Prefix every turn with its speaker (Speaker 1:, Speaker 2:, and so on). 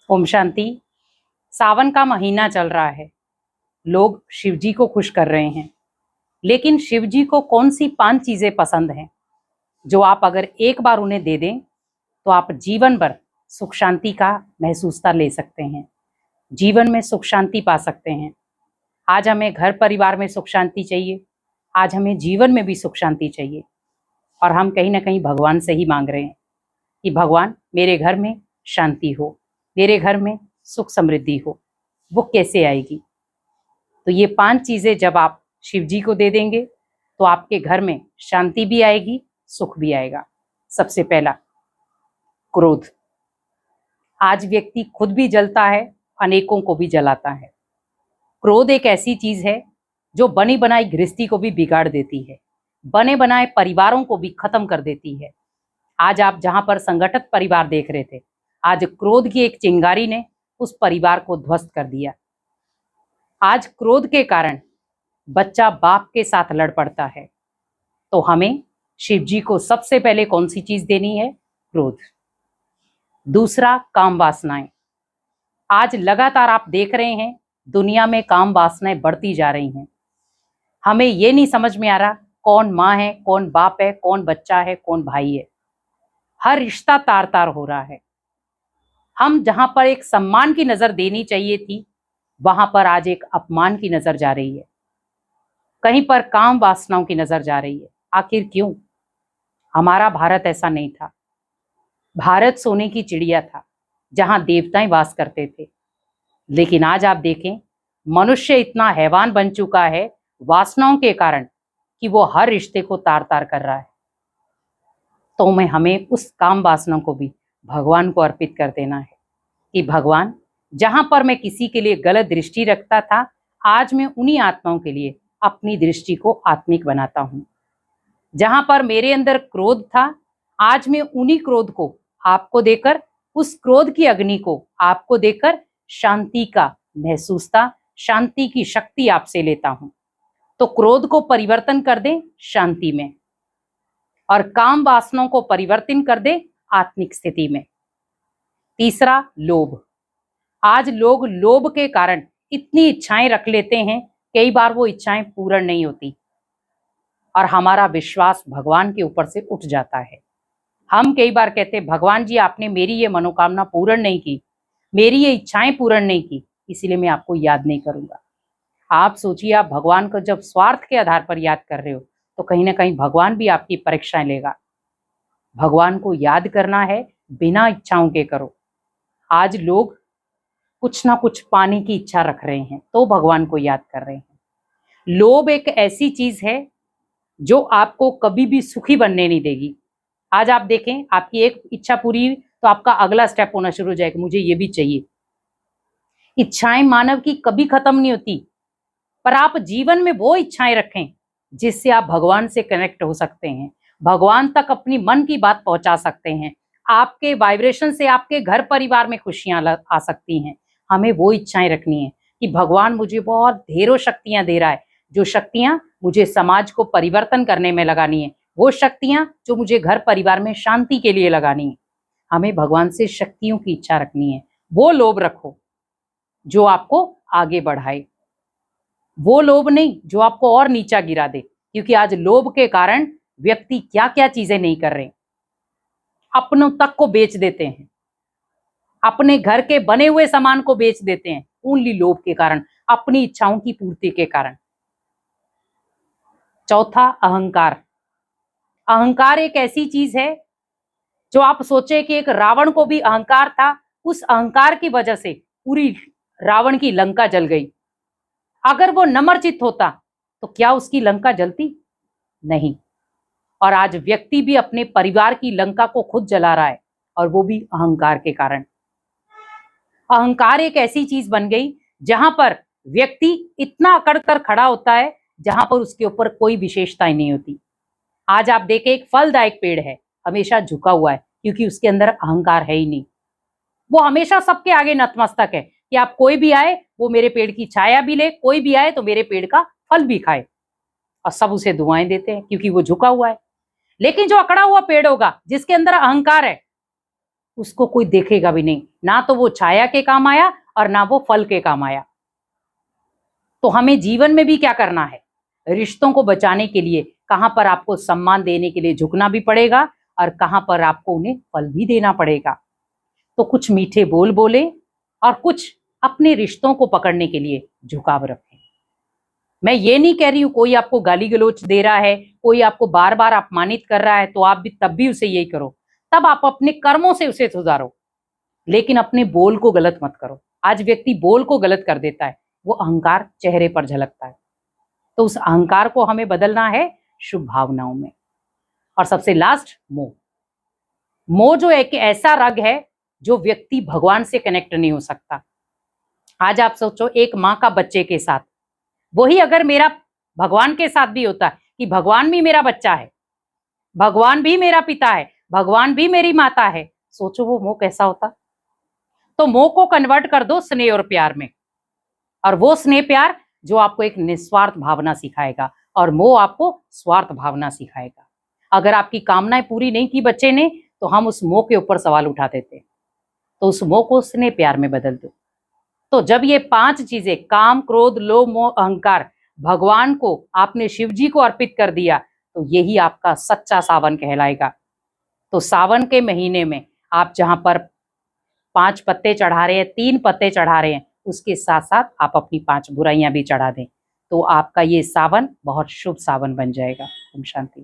Speaker 1: ओम शांति। सावन का महीना चल रहा है। लोग शिव जी को खुश कर रहे हैं, लेकिन शिव जी को कौन सी 5 चीजें पसंद हैं जो आप अगर एक बार उन्हें दे दें तो आप जीवन भर सुख शांति का महसूसता ले सकते हैं, जीवन में सुख शांति पा सकते हैं। आज हमें घर परिवार में सुख शांति चाहिए, आज हमें जीवन में भी सुख शांति चाहिए, और हम कहीं ना कहीं भगवान से ही मांग रहे हैं कि भगवान मेरे घर में शांति हो, मेरे घर में सुख समृद्धि हो। वो कैसे आएगी? तो ये 5 चीजें जब आप शिव जी को दे देंगे तो आपके घर में शांति भी आएगी, सुख भी आएगा। सबसे पहला, क्रोध। आज व्यक्ति खुद भी जलता है, अनेकों को भी जलाता है। क्रोध एक ऐसी चीज है जो बनी बनाई गृहस्थी को भी बिगाड़ देती है, बने बनाए परिवारों को भी खत्म कर देती है। आज आप जहां पर संगठित परिवार देख रहे थे, आज क्रोध की एक चिंगारी ने उस परिवार को ध्वस्त कर दिया। आज क्रोध के कारण बच्चा बाप के साथ लड़ पड़ता है। तो हमें शिव जी को सबसे पहले कौन सी चीज देनी है? क्रोध। दूसरा, काम वासनाएं। आज लगातार आप देख रहे हैं दुनिया में काम वासनाएं बढ़ती जा रही हैं। हमें ये नहीं समझ में आ रहा कौन माँ है, कौन बाप है, कौन बच्चा है, कौन भाई है। हर रिश्ता तार तार हो रहा है। हम जहां पर एक सम्मान की नजर देनी चाहिए थी, वहां पर आज एक अपमान की नजर जा रही है। कहीं पर काम वासनाओं की नजर जा रही है। आखिर क्यों? हमारा भारत ऐसा नहीं था। भारत सोने की चिड़िया था जहां देवताएं वास करते थे। लेकिन आज आप देखें, मनुष्य इतना हैवान बन चुका है वासनाओं के कारण कि वो हर रिश्ते को तार तार कर रहा है। तो हमें उस काम वासनाओं को भी भगवान को अर्पित कर देना है कि भगवान, जहां पर मैं किसी के लिए गलत दृष्टि रखता था, आज मैं उन्हीं आत्माओं के लिए अपनी दृष्टि को आत्मिक बनाता हूं। जहां पर मेरे अंदर क्रोध था, आज मैं उन्हीं क्रोध को आपको देकर, उस क्रोध की अग्नि को आपको देकर शांति का महसूसता, शांति की शक्ति आपसे लेता हूं। तो क्रोध को परिवर्तन कर दे शांति में, और काम वासनाओं को परिवर्तन कर दे आत्मिक स्थिति में। तीसरा, लोभ। आज लोग लोभ के कारण इतनी इच्छाएं रख लेते हैं, कई बार वो इच्छाएं पूर्ण नहीं होती और हमारा विश्वास भगवान के ऊपर से उठ जाता है। हम कई बार कहते, भगवान जी आपने मेरी ये मनोकामना पूर्ण नहीं की, मेरी ये इच्छाएं पूर्ण नहीं की, इसीलिए मैं आपको याद नहीं करूंगा। आप सोचिए, आप भगवान को जब स्वार्थ के आधार पर याद कर रहे हो तो कहीं ना कहीं भगवान भी आपकी परीक्षाएं लेगा। भगवान को याद करना है, बिना इच्छाओं के करो। आज लोग कुछ ना कुछ पाने की इच्छा रख रहे हैं तो भगवान को याद कर रहे हैं। लोभ एक ऐसी चीज है जो आपको कभी भी सुखी बनने नहीं देगी। आज आप देखें, आपकी एक इच्छा पूरी हुई तो आपका अगला स्टेप होना शुरू हो जाएगा, मुझे ये भी चाहिए। इच्छाएं मानव की कभी खत्म नहीं होती, पर आप जीवन में वो इच्छाएं रखें जिससे आप भगवान से कनेक्ट हो सकते हैं, भगवान तक अपनी मन की बात पहुंचा सकते हैं। आपके वाइब्रेशन से आपके घर परिवार में खुशियां आ सकती हैं। हमें वो इच्छाएं रखनी है कि भगवान मुझे बहुत ढेरों शक्तियां दे रहा है, जो शक्तियां मुझे समाज को परिवर्तन करने में लगानी है, वो शक्तियां जो मुझे घर परिवार में शांति के लिए लगानी है। हमें भगवान से शक्तियों की इच्छा रखनी है। वो लोभ रखो जो आपको आगे बढ़ाए, वो लोभ नहीं जो आपको और नीचा गिरा दे। क्योंकि आज लोभ के कारण व्यक्ति क्या क्या चीजें नहीं कर रहे, अपनों तक को बेच देते हैं, अपने घर के बने हुए सामान को बेच देते हैं, ओनली लोभ के कारण, अपनी इच्छाओं की पूर्ति के कारण। चौथा, अहंकार। अहंकार एक ऐसी चीज है जो आप सोचे कि एक रावण को भी अहंकार था, उस अहंकार की वजह से पूरी रावण की लंका जल गई। अगर वो नम्रचित्त होता तो क्या उसकी लंका जलती? नहीं। और आज व्यक्ति भी अपने परिवार की लंका को खुद जला रहा है, और वो भी अहंकार के कारण। अहंकार एक ऐसी चीज बन गई जहां पर व्यक्ति इतना अकड़ कर खड़ा होता है जहां पर उसके ऊपर कोई विशेषताएं नहीं होती। आज आप देखें, एक फलदायक पेड़ है, हमेशा झुका हुआ है क्योंकि उसके अंदर अहंकार है ही नहीं। वो हमेशा सबके आगे नतमस्तक है कि आप कोई भी आए वो मेरे पेड़ की छाया भी ले, कोई भी आए तो मेरे पेड़ का फल भी खाए, और सब उसे दुआएं देते हैं क्योंकि वो झुका हुआ है। लेकिन जो अकड़ा हुआ पेड़ होगा, जिसके अंदर अहंकार है, उसको कोई देखेगा भी नहीं, ना तो वो छाया के काम आया और ना वो फल के काम आया। तो हमें जीवन में भी क्या करना है, रिश्तों को बचाने के लिए कहां पर आपको सम्मान देने के लिए झुकना भी पड़ेगा और कहां पर आपको उन्हें फल भी देना पड़ेगा। तो कुछ मीठे बोल बोले और कुछ अपने रिश्तों को पकड़ने के लिए झुकाव रखें। मैं ये नहीं कह रही हूं कोई आपको गाली गलौच दे रहा है, कोई आपको बार बार अपमानित कर रहा है तो आप भी तब भी उसे यही करो, तब आप अपने कर्मों से उसे सुधारो, लेकिन अपने बोल को गलत मत करो। आज व्यक्ति बोल को गलत कर देता है, वो अहंकार चेहरे पर झलकता है। तो उस अहंकार को हमें बदलना है शुभ भावनाओं में। और सबसे लास्ट, मोह। मोह जो एक ऐसा रग है जो व्यक्ति भगवान से कनेक्ट नहीं हो सकता। आज आप सोचो, एक माँ का बच्चे के साथ, वही अगर मेरा भगवान के साथ भी होता कि भगवान भी मेरा बच्चा है, भगवान भी मेरा पिता है, भगवान भी मेरी माता है, सोचो वो मोह कैसा होता। तो मोह को कन्वर्ट कर दो स्नेह और प्यार में, और वो स्नेह प्यार जो आपको एक निस्वार्थ भावना सिखाएगा और मोह आपको स्वार्थ भावना सिखाएगा। अगर आपकी कामनाएं पूरी नहीं की बच्चे ने तो हम उस मोह के ऊपर सवाल उठा देते, तो उस मोह को स्नेह प्यार में बदल दो। तो जब ये 5 चीजें, काम, क्रोध, लोभ, मोह, अहंकार, भगवान को आपने शिव जी को अर्पित कर दिया, तो यही आपका सच्चा सावन कहलाएगा। तो सावन के महीने में आप जहां पर 5 पत्ते चढ़ा रहे हैं, 3 पत्ते चढ़ा रहे हैं, उसके साथ साथ आप अपनी 5 बुराइयां भी चढ़ा दें, तो आपका ये सावन बहुत शुभ सावन बन जाएगा। ओम शांति।